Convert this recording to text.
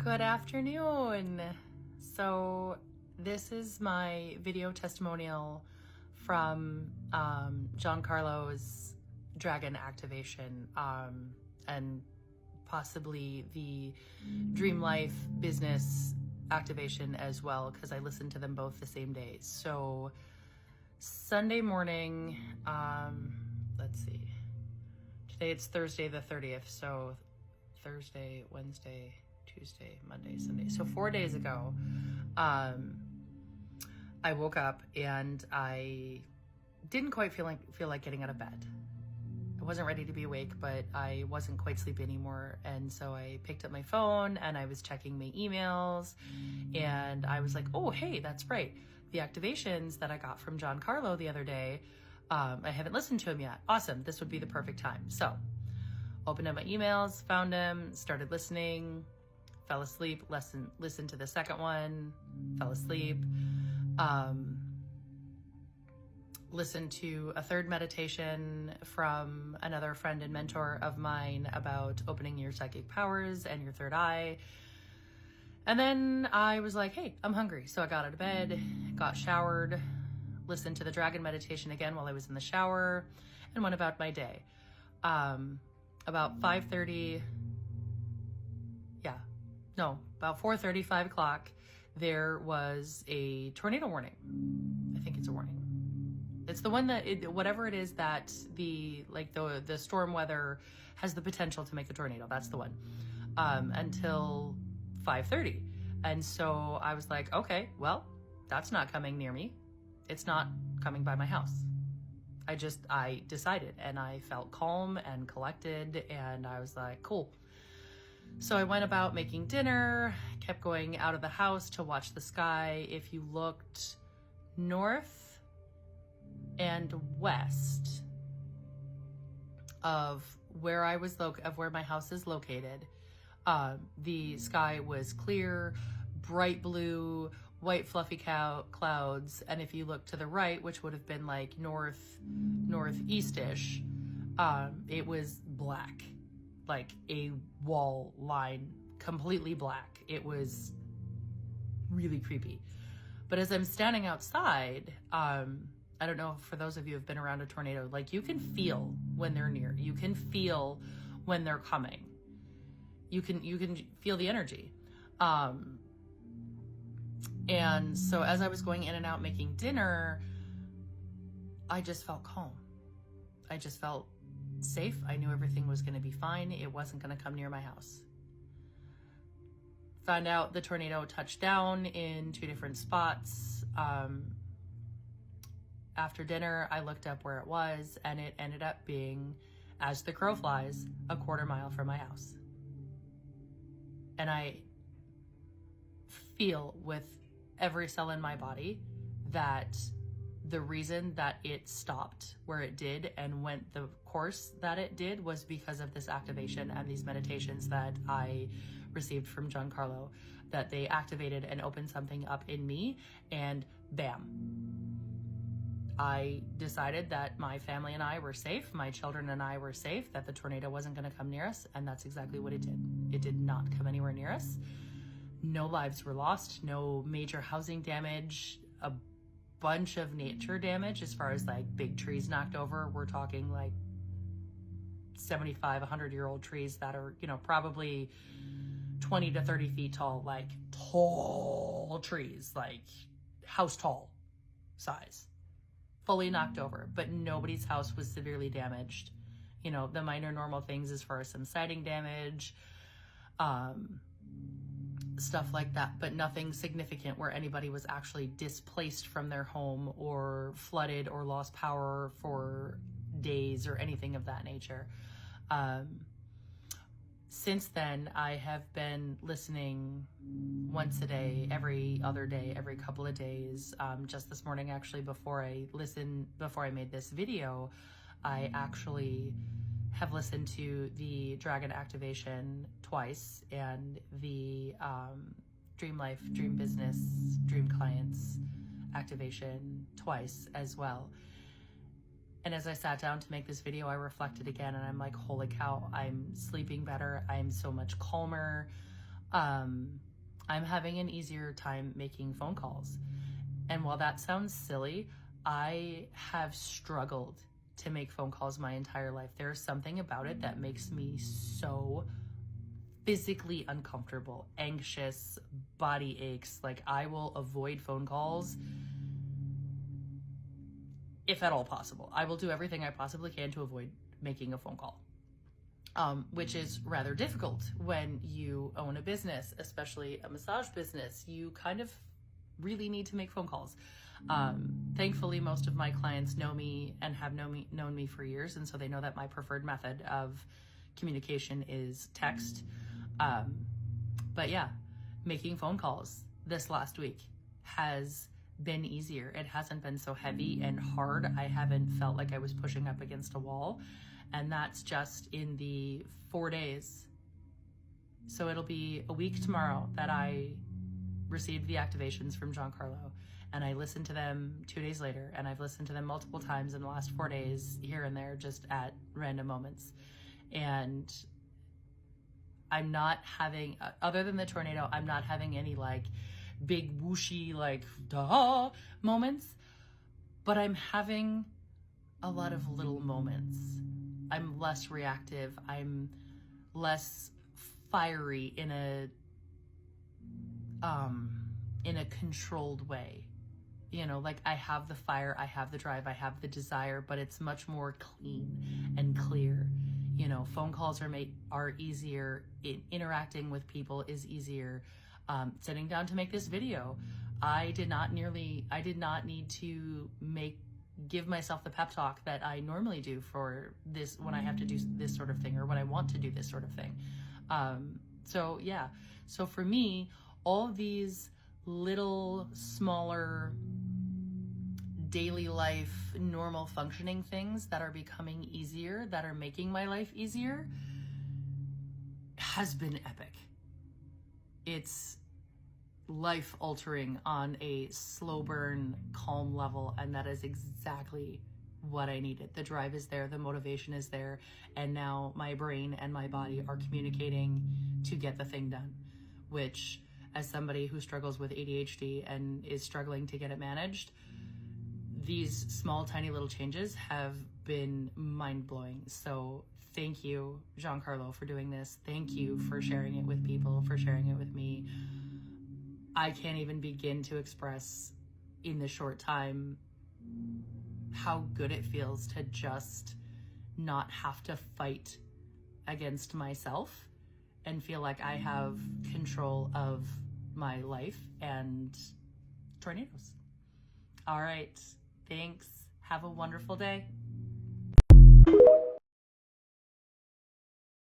Good afternoon. So this is my video testimonial from Giancarlo's dragon activation and possibly the Dream Life business activation as well, because I listened to them both the same day. So Sunday morning, let's see, today it's Thursday the 30th, so Thursday, Wednesday, Tuesday, Monday, Sunday. So 4 days ago, I woke up and I didn't quite feel like getting out of bed. I wasn't ready to be awake, but I wasn't quite sleepy anymore. And so I picked up my phone and I was checking my emails and I was like, oh, hey, that's right. The activations that I got from Giancarlo the other day, I haven't listened to him yet. Awesome. This would be the perfect time. So opened up my emails, found him, started listening, fell asleep, listened to the second one, fell asleep, listened to a third meditation from another friend and mentor of mine about opening your psychic powers and your third eye. And then I was like, hey, I'm hungry. So I got out of bed, got showered, listened to the dragon meditation again while I was in the shower, and went about my day. About 5:30, about 4:30, 5 o'clock, there was a tornado warning. I think it's a warning. It's the one that, whatever it is that the storm weather has the potential to make a tornado. That's the one. Until 5:30. And so I was like, okay, well, that's not coming near me. It's not coming by my house. I decided, and I felt calm and collected, and I was like, cool. So I went about making dinner, kept going out of the house to watch the sky. If you looked north and west of where where my house is located, the sky was clear, bright blue, white fluffy clouds. And if you look to the right, which would have been like northeast-ish, it was black, like a wall line, completely black. It was really creepy. But as I'm standing outside, I don't know, for those of you who have been around a tornado, like you can feel when they're near. You can feel when they're coming. You can feel the energy. And so as I was going in and out making dinner, I just felt calm. I just felt safe. I knew everything was going to be fine. It wasn't going to come near my house. Found out the tornado touched down in 2 different spots. After dinner, I looked up where it was, and it ended up being, as the crow flies, a 1/4 mile from my house. And I feel with every cell in my body that the reason that it stopped where it did and went the course that it did was because of this activation and these meditations that I received from Giancarlo, that they activated and opened something up in me, and bam. I decided that my family and I were safe, my children and I were safe, that the tornado wasn't going to come near us, and that's exactly what it did. It did not come anywhere near us. No lives were lost, no major housing damage, a bunch of nature damage as far as like big trees knocked over. We're talking like 75, 100-year-old trees that are, probably 20 to 30 feet tall, like tall trees, like house tall size, fully knocked over, but nobody's house was severely damaged. The minor normal things as far as some siding damage, stuff like that, but nothing significant where anybody was actually displaced from their home or flooded or lost power for days or anything of that nature. Since then, I have been listening once a day, every other day, every couple of days. Just this morning, actually, before I made this video, I actually have listened to the Dragon activation twice and the Dream Life, Dream Business, Dream Clients activation twice as well. And as I sat down to make this video, I reflected again and I'm like, holy cow, I'm sleeping better. I'm so much calmer. I'm having an easier time making phone calls. And while that sounds silly, I have struggled to make phone calls my entire life. There's something about it that makes me so physically uncomfortable, anxious, body aches. Like, I will avoid phone calls if at all possible. I will do everything I possibly can to avoid making a phone call, which is rather difficult when you own a business, especially a massage business. You kind of really need to make phone calls. Thankfully, most of my clients know me and have known me for years, and so they know that my preferred method of communication is text. But yeah, making phone calls this last week has been easier. It hasn't been so heavy and hard. I haven't felt like I was pushing up against a wall, and that's just in the 4 days. So it'll be a week tomorrow that I received the activations from Giancarlo, and I listened to them 2 days later, and I've listened to them multiple times in the last 4 days, here and there, just at random moments. And I'm not having, other than the tornado, I'm not having any like big whooshy like duh moments, but I'm having a lot of little moments. I'm less reactive. I'm less fiery in a controlled way. You know, like, I have the fire, I have the drive, I have the desire, but it's much more clean and clear. You know, phone calls are easier. Interacting with people is easier. Sitting down to make this video, I did not need to give myself the pep talk that I normally do for this when I have to do this sort of thing, or when I want to do this sort of thing. So yeah, so for me, all of these little smaller daily life, normal functioning things that are becoming easier, that are making my life easier, has been epic. It's life altering on a slow burn, calm level, and that is exactly what I needed. The drive is there, the motivation is there, and now my brain and my body are communicating to get the thing done, which, as somebody who struggles with ADHD and is struggling to get it managed, these small, tiny little changes have been mind-blowing. So thank you, Giancarlo, for doing this. Thank you for sharing it with people, for sharing it with me. I can't even begin to express in the short time how good it feels to just not have to fight against myself and feel like I have control of my life and tornadoes. All right, thanks. Have a wonderful day.